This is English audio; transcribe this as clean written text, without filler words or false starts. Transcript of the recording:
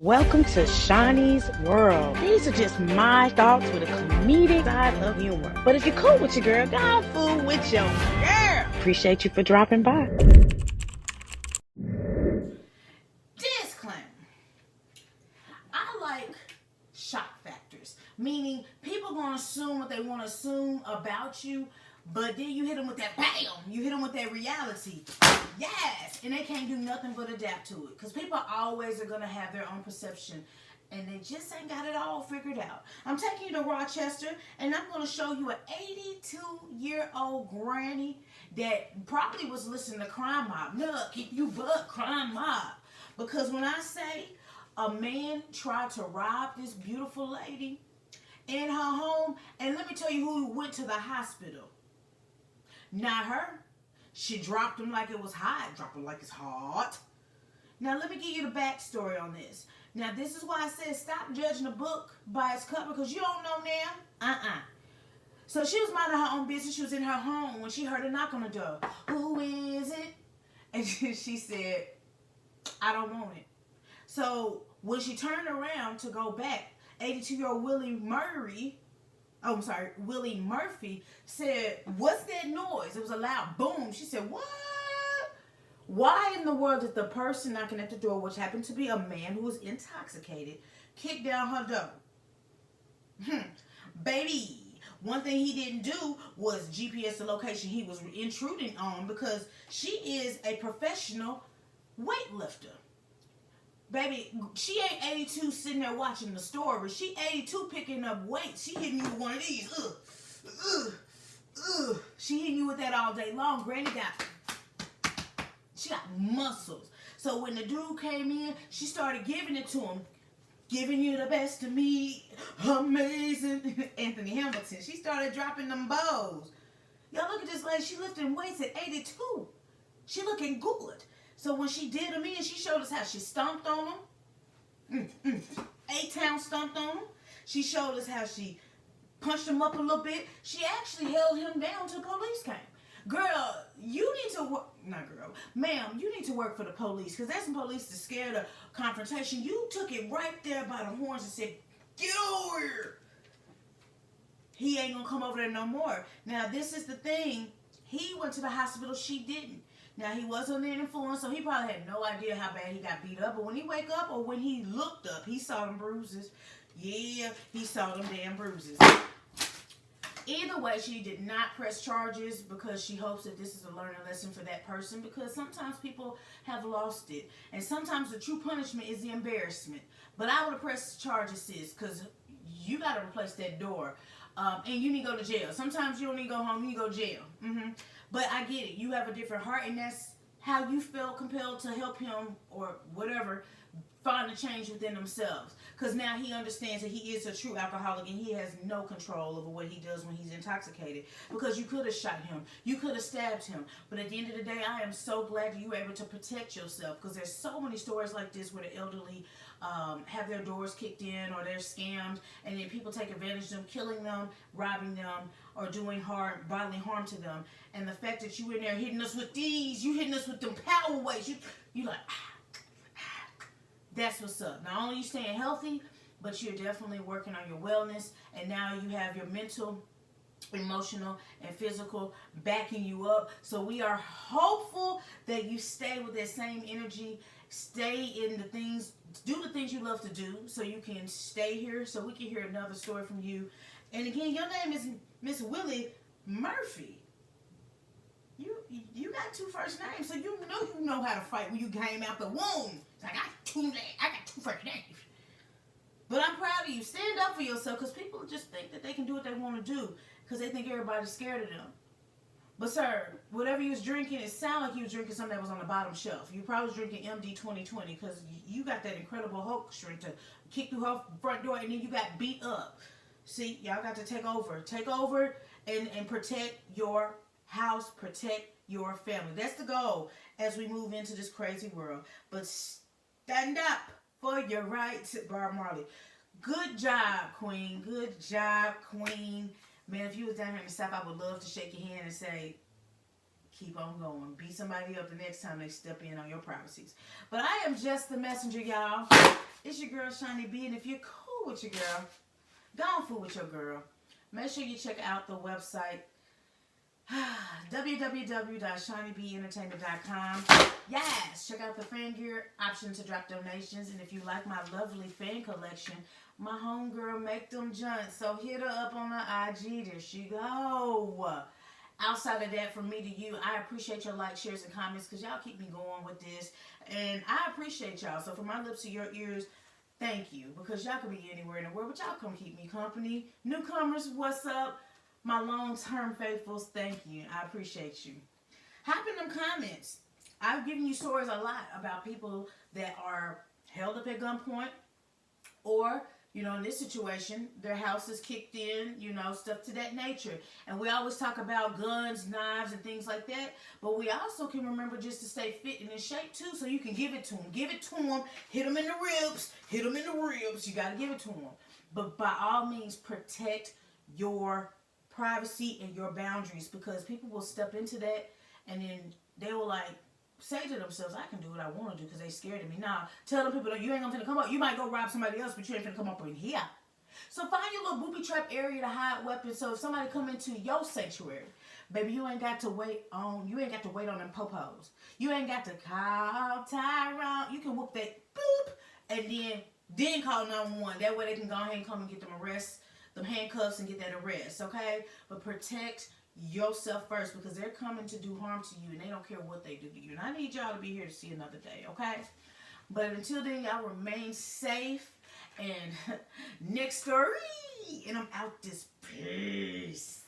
Welcome to Shaunie's World. These are just my thoughts with a comedic side of humor. But if you're cool with your girl, go fool with your girl. Appreciate you for dropping by. Disclaimer. I like shock factors, meaning people gonna assume what they want to assume about you, but then you hit them with that bam, you hit them with that reality. Yes, and they can't do nothing but adapt to it, because people always are gonna have their own perception, and they just ain't got it all figured out. I'm taking you to Rochester, and I'm gonna show you an 82-year-old granny that probably was listening to Crime Mob. No, keep you buck, Crime Mob. Because when I say a man tried to rob this beautiful lady in her home, and let me tell you who went to the hospital. Not her. She dropped him like it was hot. Dropped him like it's hot. Now let me give you the backstory on this. Now this is why I said stop judging a book by its cover, because you don't know now. So she was minding her own business. She was in her home when she heard a knock on the door. Who is it? And she said, I don't want it. So when she turned around to go back, 82-year-old Willie Murphy said, what's that noise? It was a loud boom. She said, what? Why in the world did the person knocking at the door, which happened to be a man who was intoxicated, kick down her door? Baby, one thing he didn't do was GPS the location he was intruding on, because she is a professional weightlifter. Baby, she ain't 82 sitting there watching the story. She 82 picking up weights. She hitting you with one of these. She hitting you with that all day long. Granny she got muscles. So when the dude came in, she started giving it to him. Giving you the best of me. Amazing. Anthony Hamilton. She started dropping them bows. Y'all look at this lady. She lifting weights at 82. She looking good. So when she did them in, she showed us how she stomped on them. 8-town stomped on them. She showed us how she punched him up a little bit. She actually held him down till police came. Girl, you need to work. Not girl. Ma'am, you need to work for the police, because there's some police that's scared of confrontation. You took it right there by the horns and said, get over here. He ain't going to come over there no more. Now, this is the thing. He went to the hospital. She didn't. Now, he was under the influence, so he probably had no idea how bad he got beat up. But when he wake up, or when he looked up, he saw them bruises. Yeah, he saw them damn bruises. Either way, she did not press charges, because she hopes that this is a learning lesson for that person, because sometimes people have lost it. And sometimes the true punishment is the embarrassment. But I would have pressed charges, sis, because you got to replace that door. And you need to go to jail. Sometimes you don't need to go home, you need to go to jail. But I get it. You have a different heart, and that's how you feel compelled to help him, or whatever, find a change within themselves. Because now he understands that he is a true alcoholic, and he has no control over what he does when he's intoxicated. Because you could have shot him. You could have stabbed him. But at the end of the day, I am so glad that you were able to protect yourself. Because there's so many stories like this where the elderly have their doors kicked in, or they're scammed, and then people take advantage of them, killing them, robbing them, or doing bodily harm to them. And the fact that you in there hitting us with these, you hitting us with them power weights, you like, that's what's up. Not only you staying healthy, but you're definitely working on your wellness, and now you have your mental, emotional, and physical backing you up. So we are hopeful that you stay with that same energy, stay in the things, do the things you love to do, so you can stay here, so we can hear another story from you. And again, your name is Miss Willie Murphy. You got 2 first names, so you know how to fight when you came out the womb. It's like, I got 2 first names. But I'm proud of you. Stand up for yourself, because people just think that they can do what they want to do, because they think everybody's scared of them. But sir, whatever you was drinking, it sounded like you was drinking something that was on the bottom shelf. You probably was drinking MD 2020, because you got that incredible Hulk strength to kick through her front door, and then you got beat up. See, y'all got to take over. Take over and protect your house, protect your family. That's the goal as we move into this crazy world. But stand up for your rights, Bob Marley. Good job, Queen. Good job, Queen. Man, if you was down here in the South, I would love to shake your hand and say, keep on going. Beat somebody up the next time they step in on your privacies. But I am just the messenger, y'all. It's your girl, Shaunie B. And if you're cool with your girl, go on fool with your girl. Make sure you check out the website, www.shauniebeentertainment.com. Yes, check out the fan gear option to drop donations. And if you like my lovely fan collection, my homegirl make them joints. So hit her up on the IG. There she go. Outside of that, from me to you, I appreciate your likes, shares, and comments because y'all keep me going with this. And I appreciate y'all. So from my lips to your ears, thank you. Because y'all could be anywhere in the world, but y'all come keep me company. Newcomers, what's up? My long-term faithfuls, thank you. I appreciate you. Hop in them comments. I've given you stories a lot about people that are held up at gunpoint, or, you know, in this situation, their house is kicked in, you know, stuff to that nature. And we always talk about guns, knives, and things like that, but we also can remember just to stay fit and in shape too, so you can give it to them. Give it to them. Hit them in the ribs. Hit them in the ribs. You got to give it to them. But by all means, protect your privacy and your boundaries, because people will step into that and then they will like say to themselves, I can do what I want to do because they scared of me. Now, tell them people, you ain't gonna finna come up. You might go rob somebody else, but you ain't finna come up in here. So find your little booby trap area to hide weapons. So if somebody come into your sanctuary, baby, you ain't got to wait on them popos. You ain't got to call Tyrone. You can whoop that boop and then call 911. That way they can go ahead and come and get them handcuffs and get that arrest, okay? But protect yourself first, because they're coming to do harm to you and they don't care what they do to you. And I need y'all to be here to see another day, okay? But until then, y'all remain safe and next story. And I'm out this. Peace.